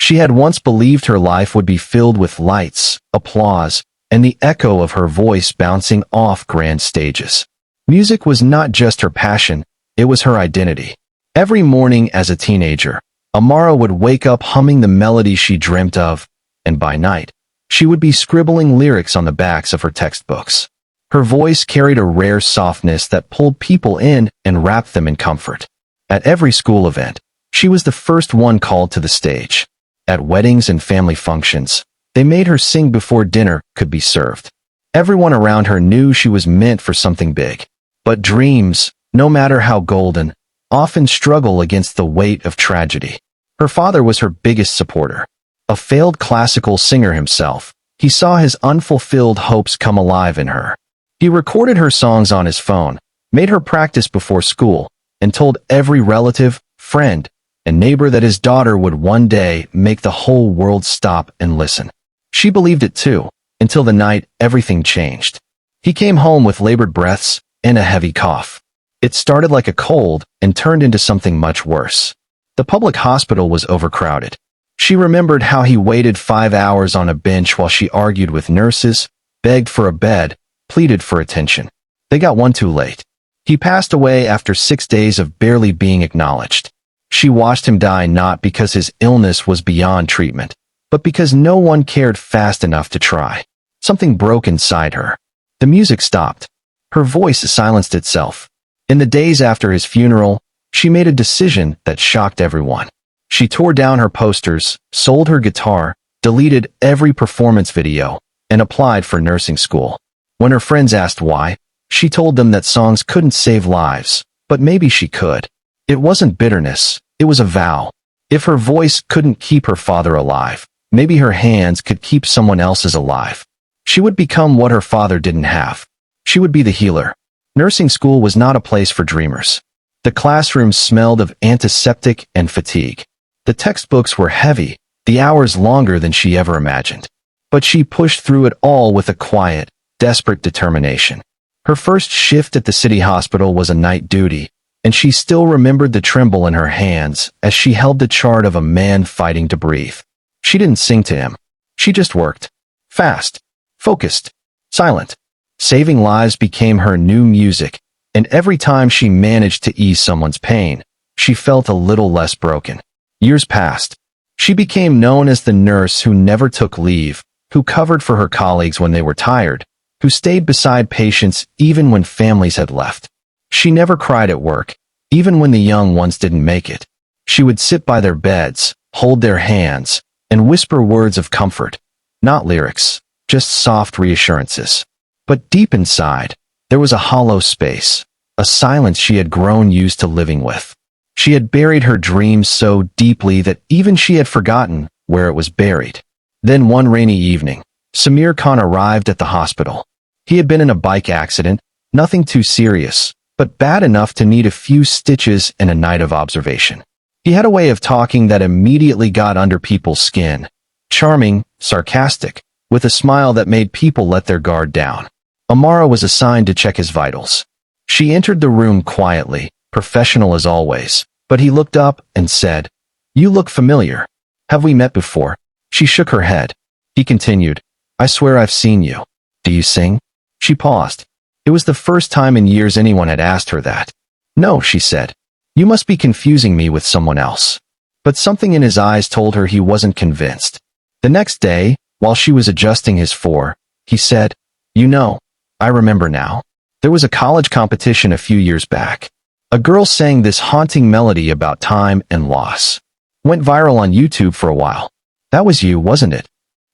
She had once believed her life would be filled with lights, applause, and the echo of her voice bouncing off grand stages. Music was not just her passion, it was her identity. Every morning as a teenager, Amara would wake up humming the melody she dreamt of, and by night, she would be scribbling lyrics on the backs of her textbooks. Her voice carried a rare softness that pulled people in and wrapped them in comfort. At every school event, she was the first one called to the stage. At weddings and family functions, they made her sing before dinner could be served. Everyone around her knew she was meant for something big. But dreams, no matter how golden, often struggle against the weight of tragedy. Her father was her biggest supporter. A failed classical singer himself, he saw his unfulfilled hopes come alive in her. He recorded her songs on his phone, made her practice before school, and told every relative, friend, and neighbor that his daughter would one day make the whole world stop and listen. She believed it too, until the night everything changed. He came home with labored breaths and a heavy cough. It started like a cold and turned into something much worse. The public hospital was overcrowded. She remembered how he waited 5 hours on a bench while she argued with nurses, begged for a bed, pleaded for attention. They got one too late. He passed away after 6 days of barely being acknowledged. She watched him die not because his illness was beyond treatment, but because no one cared fast enough to try. Something broke inside her. The music stopped. Her voice silenced itself. In the days after his funeral, she made a decision that shocked everyone. She tore down her posters, sold her guitar, deleted every performance video, and applied for nursing school. When her friends asked why, she told them that songs couldn't save lives, but maybe she could. It wasn't bitterness, it was a vow. If her voice couldn't keep her father alive, maybe her hands could keep someone else's alive. She would become what her father didn't have. She would be the healer. Nursing school was not a place for dreamers. The classrooms smelled of antiseptic and fatigue. The textbooks were heavy, the hours longer than she ever imagined. But she pushed through it all with a quiet, desperate determination. Her first shift at the city hospital was a night duty, and she still remembered the tremble in her hands as she held the chart of a man fighting to breathe. She didn't sing to him. She just worked. Fast. Focused. Silent. Saving lives became her new music, and every time she managed to ease someone's pain, she felt a little less broken. Years passed. She became known as the nurse who never took leave, who covered for her colleagues when they were tired, who stayed beside patients even when families had left. She never cried at work, even when the young ones didn't make it. She would sit by their beds, hold their hands, and whisper words of comfort. Not lyrics, just soft reassurances. But deep inside, there was a hollow space, a silence she had grown used to living with. She had buried her dreams so deeply that even she had forgotten where it was buried. Then one rainy evening, Samir Khan arrived at the hospital. He had been in a bike accident, nothing too serious, but bad enough to need a few stitches and a night of observation. He had a way of talking that immediately got under people's skin. Charming, sarcastic, with a smile that made people let their guard down. Amara was assigned to check his vitals. She entered the room quietly, professional as always, but he looked up and said, "You look familiar. Have we met before?" She shook her head. He continued, "I swear I've seen you. Do you sing?" She paused. It was the first time in years anyone had asked her that. "No," she said. "You must be confusing me with someone else." But something in his eyes told her he wasn't convinced. The next day, while she was adjusting his fore, he said, "You know, I remember now. There was a college competition a few years back. A girl sang this haunting melody about time and loss. Went viral on YouTube for a while. That was you, wasn't it?"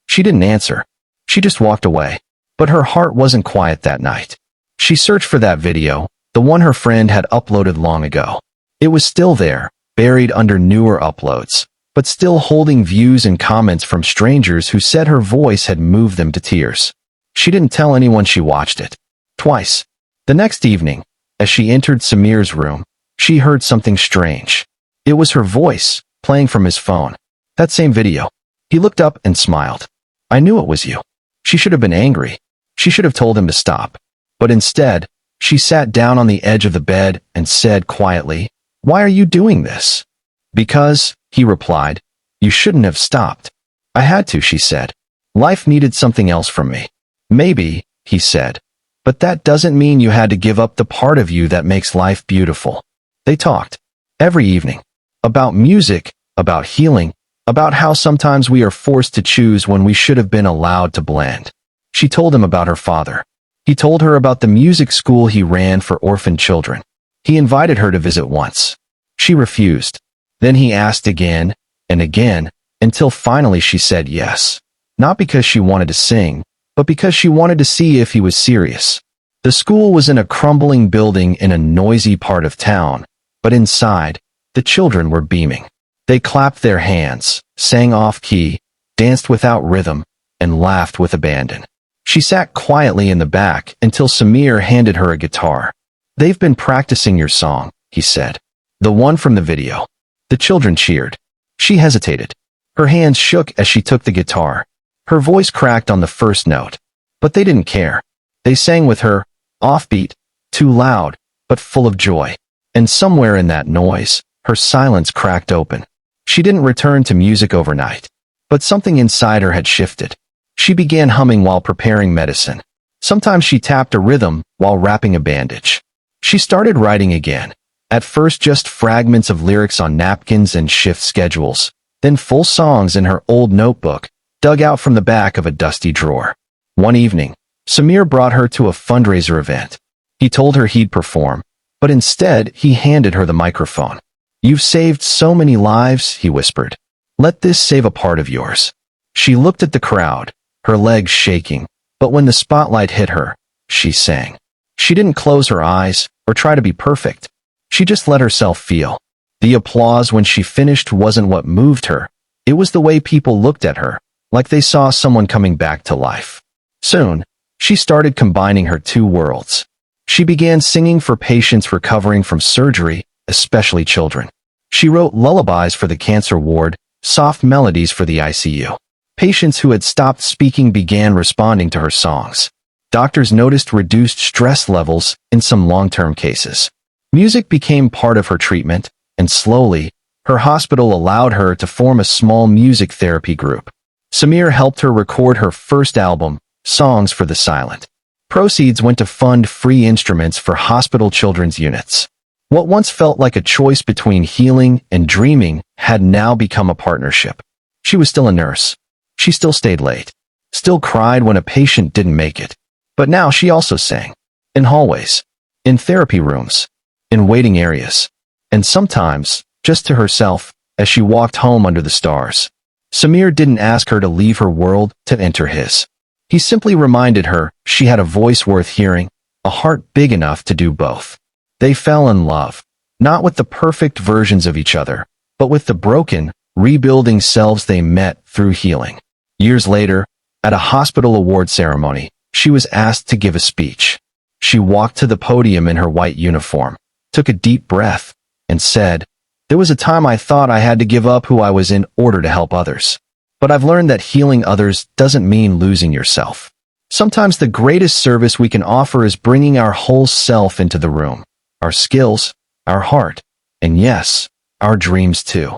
She didn't answer. She just walked away. But her heart wasn't quiet that night. She searched for that video, the one her friend had uploaded long ago. It was still there, buried under newer uploads, but still holding views and comments from strangers who said her voice had moved them to tears. She didn't tell anyone she watched it. Twice. The next evening, as she entered Samir's room, she heard something strange. It was her voice, playing from his phone. That same video. He looked up and smiled. "I knew it was you." She should have been angry. She should have told him to stop. But instead, she sat down on the edge of the bed and said quietly, "Why are you doing this?" "Because," he replied, You shouldn't have stopped. I had to, she said. Life needed something else from me. Maybe, he said. But that doesn't mean you had to give up the part of you that makes life beautiful. They talked. Every evening. About music, about healing, about how sometimes we are forced to choose when we should have been allowed to blend. She told him about her father. He told her about the music school he ran for orphan children. He invited her to visit once. She refused. Then he asked again and again, until finally she said yes. Not because she wanted to sing, but because she wanted to see if he was serious. The school was in a crumbling building in a noisy part of town, but inside, the children were beaming. They clapped their hands, sang off-key, danced without rhythm, and laughed with abandon. She sat quietly in the back until Samir handed her a guitar. They've been practicing your song, he said. The one from the video. The children cheered. She hesitated. Her hands shook as she took the guitar. Her voice cracked on the first note. But they didn't care. They sang with her, offbeat, too loud, but full of joy. And somewhere in that noise, her silence cracked open. She didn't return to music overnight. But something inside her had shifted. She began humming while preparing medicine. Sometimes she tapped a rhythm while wrapping a bandage. She started writing again. At first just fragments of lyrics on napkins and shift schedules, then full songs in her old notebook, dug out from the back of a dusty drawer. One evening, Samir brought her to a fundraiser event. He told her he'd perform, but instead he handed her the microphone. You've saved so many lives, he whispered. Let this save a part of yours. She looked at the crowd, her legs shaking, but when the spotlight hit her, she sang. She didn't close her eyes or try to be perfect. She just let herself feel. The applause when she finished wasn't what moved her. It was the way people looked at her, like they saw someone coming back to life. Soon, she started combining her two worlds. She began singing for patients recovering from surgery, especially children. She wrote lullabies for the cancer ward, soft melodies for the ICU. Patients who had stopped speaking began responding to her songs. Doctors noticed reduced stress levels in some long-term cases. Music became part of her treatment, and slowly, her hospital allowed her to form a small music therapy group. Samir helped her record her first album, Songs for the Silent. Proceeds went to fund free instruments for hospital children's units. What once felt like a choice between healing and dreaming had now become a partnership. She was still a nurse. She still stayed late. Still cried when a patient didn't make it. But now she also sang. In hallways. In therapy rooms. In waiting areas. And sometimes, just to herself, as she walked home under the stars. Samir didn't ask her to leave her world to enter his. He simply reminded her she had a voice worth hearing, a heart big enough to do both. They fell in love, not with the perfect versions of each other, but with the broken, rebuilding selves they met through healing. Years later, at a hospital award ceremony, she was asked to give a speech. She walked to the podium in her white uniform, took a deep breath, and said, "There was a time I thought I had to give up who I was in order to help others. But I've learned that healing others doesn't mean losing yourself. Sometimes the greatest service we can offer is bringing our whole self into the room, our skills, our heart, and yes, our dreams too."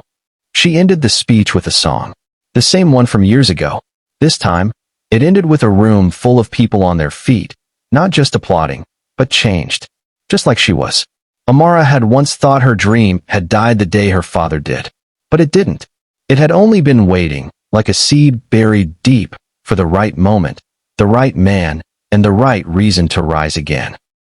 She ended the speech with a song, the same one from years ago. This time, it ended with a room full of people on their feet, not just applauding, but changed, just like she was. Amara had once thought her dream had died the day her father did, but it didn't. It had only been waiting, like a seed buried deep, for the right moment, the right man, and the right reason to rise again.